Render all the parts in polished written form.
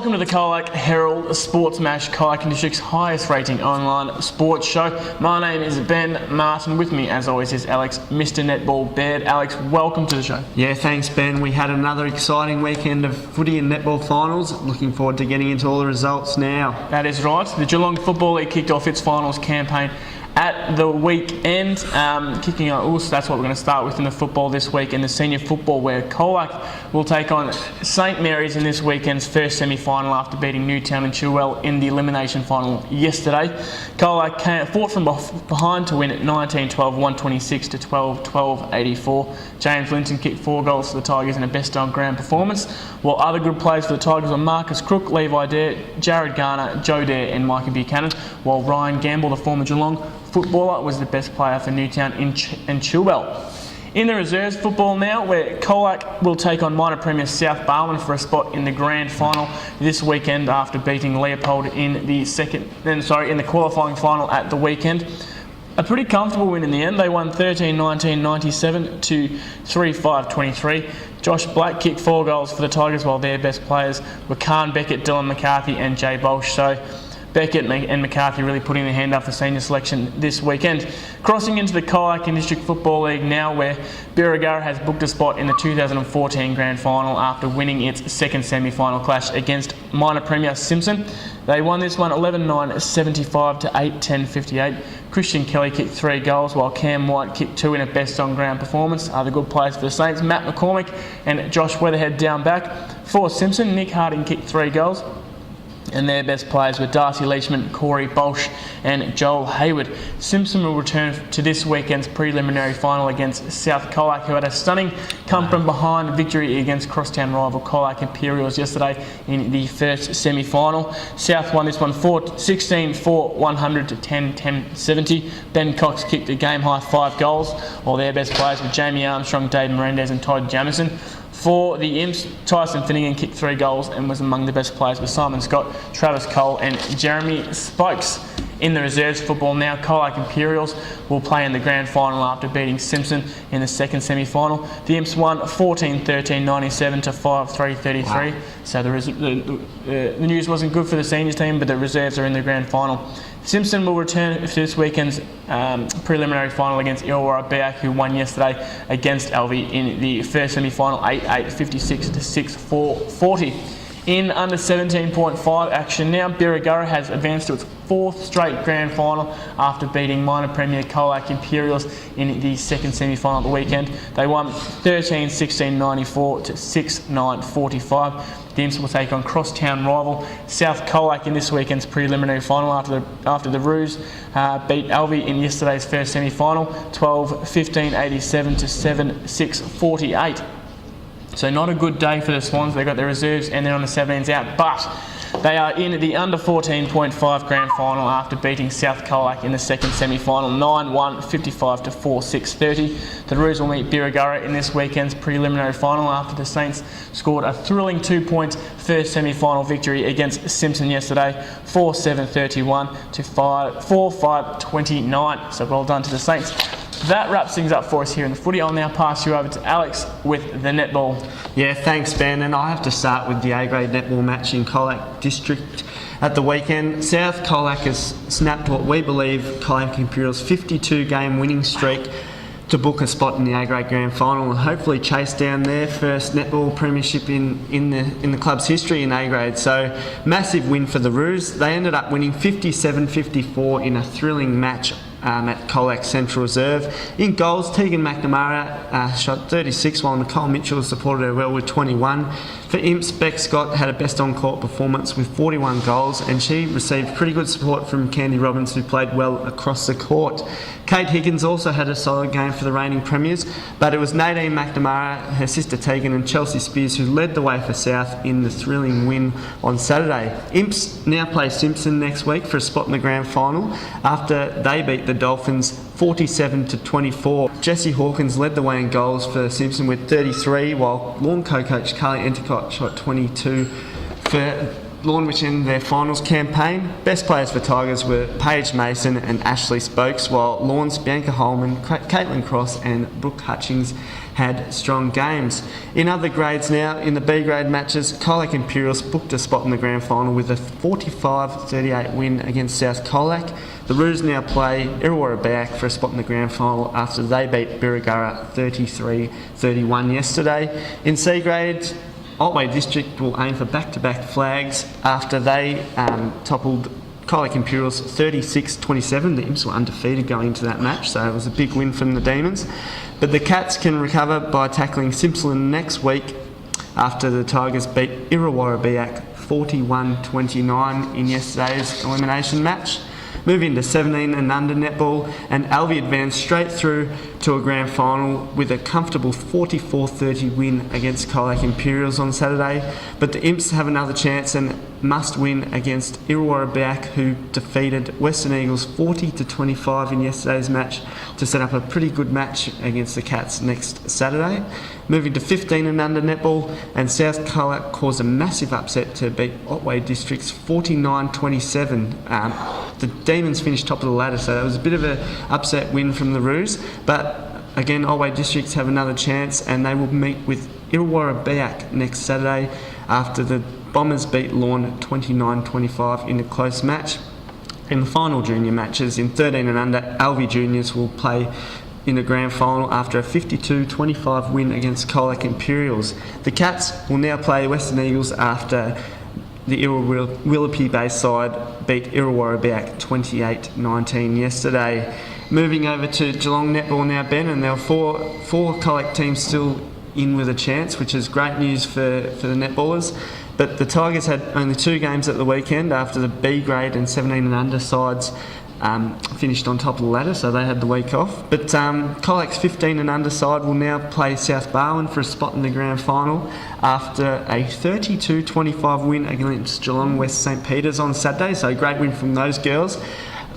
Welcome to the Colac Herald Sports Mash, Colac District's highest rating online sports show. My name is Ben Martin. With me, as always, is Alex, Mr. Netball Baird. Alex, welcome to the show. Yeah, thanks, Ben. We had another exciting weekend of footy and netball finals. Looking forward to getting into all the results now. That is right. The Geelong Football League kicked off its finals campaign at the weekend. Kicking off, that's what we're going to start with in the football this week, in the senior football, where Colac will take on St Mary's in this weekend's first semi-final after beating Newtown and Chilwell in the elimination final yesterday. Colac fought from behind to win at 19-12, 126 to 12-12, 84. James Linton kicked 4 goals for the Tigers in a best-on-ground performance, while other good players for the Tigers were Marcus Crook, Levi Dare, Jared Garner, Joe Dare and Micah Buchanan, while Ryan Gamble, the former Geelong footballer, was the best player for Newtown and Chilwell. In the reserves football now, where Colac will take on minor premier South Barwon for a spot in the grand final this weekend after beating Leopold in the qualifying final at the weekend. A pretty comfortable win in the end. They won 13-19, 97 to 3-5-23. Josh Black kicked 4 goals for the Tigers, while their best players were Khan Beckett, Dylan McCarthy and Jay Bolsh. So Beckett and McCarthy really putting their hand up for senior selection this weekend. Crossing into the Colac District Football League now, where Birregurra has booked a spot in the 2014 Grand Final after winning its second semi-final clash against minor premier Simpson. They won this one 11-9, 75 to 8-10, 58. Christian Kelly kicked 3 goals, while Cam White kicked 2 in a best-on-ground performance. Other good players for the Saints, Matt McCormick and Josh Weatherhead down back. For Simpson, Nick Harding kicked 3 goals. And their best players were Darcy Leachman, Corey Bolsh and Joel Hayward. Simpson will return to this weekend's preliminary final against South Colac, who had a stunning come-from-behind victory against crosstown rival Colac Imperials yesterday in the first semi-final. South won this one 16-4, 100 to 10, 70. Ben Cox kicked a game-high 5 goals, while their best players were Jamie Armstrong, Dave Melendez and Todd Jamison. For the Imps, Tyson Finnegan kicked 3 goals and was among the best players with Simon Scott, Travis Cole and Jeremy Spokes. In the reserves football now, Colac Imperials will play in the grand final after beating Simpson in the second semi-final. The Imps won 14-13, 97 to 5-3, 33. Wow. So the news wasn't good for the seniors team, but the reserves are in the grand final. Simpson will return to this weekend's preliminary final against Illawarra Biak, who won yesterday against Alvey in the first semi-final 8-8, 56 to 6, 40. In under 17.5 action now, Birregurra has advanced to its 4th straight grand final after beating minor premier Colac Imperials in the second semi-final of the weekend. They won 13-16, 94 to 6-9, 45. The Imps will take on crosstown rival South Colac in this weekend's preliminary final after the Roos beat Alvey in yesterday's first semi-final 12-15, 87 to 7-6, 48. So not a good day for the Swans. They've got their reserves and they're on the 17s out, but they are in the under 14.5 grand final after beating South Colac in the second semi-final 9-1, 55 to 4-6, 30. The Roos will meet Birregurra in this weekend's preliminary final after the Saints scored a thrilling 2-point first semi-final victory against Simpson yesterday, 4-7, 31 to 4-5, 29. So well done to the Saints. That wraps things up for us here in the footy. I'll now pass you over to Alex with the netball. Yeah, thanks, Ben. And I have to start with the A-grade netball match in Colac District at the weekend. South Colac has snapped what we believe Colac Imperials' 52-game winning streak to book a spot in the A-grade grand final and hopefully chase down their first netball premiership in the club's history in A-grade. So massive win for the Roos. They ended up winning 57-54 in a thrilling match at Colac Central Reserve. In goals, Tegan McNamara shot 36, while Nicole Mitchell supported her well with 21. For Imps, Beck Scott had a best-on-court performance with 41 goals, and she received pretty good support from Candy Robbins, who played well across the court. Kate Higgins also had a solid game for the reigning premiers, but it was Nadine McNamara, her sister Tegan and Chelsea Spears who led the way for South in the thrilling win on Saturday. Imps now play Simpson next week for a spot in the grand final after they beat the Dolphins 47-24. Jessie Hawkins led the way in goals for Simpson with 33, while Lawn co-coach Carly Entercott shot 22. For Lawn, which ended their finals campaign. Best players for Tigers were Paige Mason and Ashley Spokes, while Lawn's Bianca Holman, Caitlin Cross and Brooke Hutchings had strong games. In other grades now, in the B grade matches, Colac Imperials booked a spot in the grand final with a 45-38 win against South Colac. The Roos now play Illawarra Beack for a spot in the grand final after they beat Birregurra 33-31 yesterday. In C grades, Otway District will aim for back-to-back flags after they toppled Colac Imperials 36-27. The Imps were undefeated going into that match, so it was a big win from the Demons. But the Cats can recover by tackling Simpson next week after the Tigers beat Illawarra Beack 41-29 in yesterday's elimination match. Moving to 17 and under netball, and Alvey advanced straight through to a grand final with a comfortable 44-30 win against Colac Imperials on Saturday. But the Imps have another chance and must win against Illawarra Beack, who defeated Western Eagles 40-25 in yesterday's match to set up a pretty good match against the Cats next Saturday. Moving to 15 and under netball, and South Colac caused a massive upset to beat Otway Districts 49-27. The Demons finished top of the ladder, so it was a bit of an upset win from the Roos. But again, Otway Districts have another chance, and they will meet with Illawarra Beack next Saturday after the Bombers beat Lawn 29-25 in a close match. In the final junior matches, in 13 and under, Alvey Juniors will play in the grand final after a 52-25 win against Colac Imperials. The Cats will now play Western Eagles after the Willoughby-based side beat Illawarra Beack 28-19 yesterday. Moving over to Geelong Netball now, Ben, and there are four Colac teams still in with a chance, which is great news for the netballers. But the Tigers had only 2 games at the weekend after the B grade and 17 and under sides finished on top of the ladder, so they had the week off. But Colac's 15 and under side will now play South Barwon for a spot in the grand final after a 32-25 win against Geelong West St Peters on Saturday, so a great win from those girls.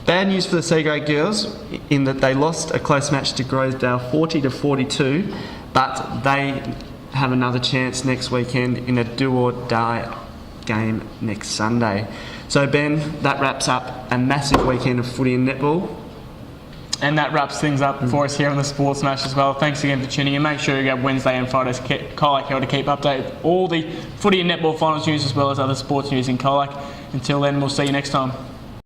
Bad news for the C grade girls in that they lost a close match to Grosedale 40-42, but they have another chance next weekend in a do or die game next Sunday. So Ben, that wraps up a massive weekend of footy and netball. And that wraps things up for us here on the Sports Smash as well. Thanks again for tuning in. Make sure you get Wednesday and Friday's Colac Herald to keep updated with all the footy and netball finals news as well as other sports news in Colac. Until then, we'll see you next time.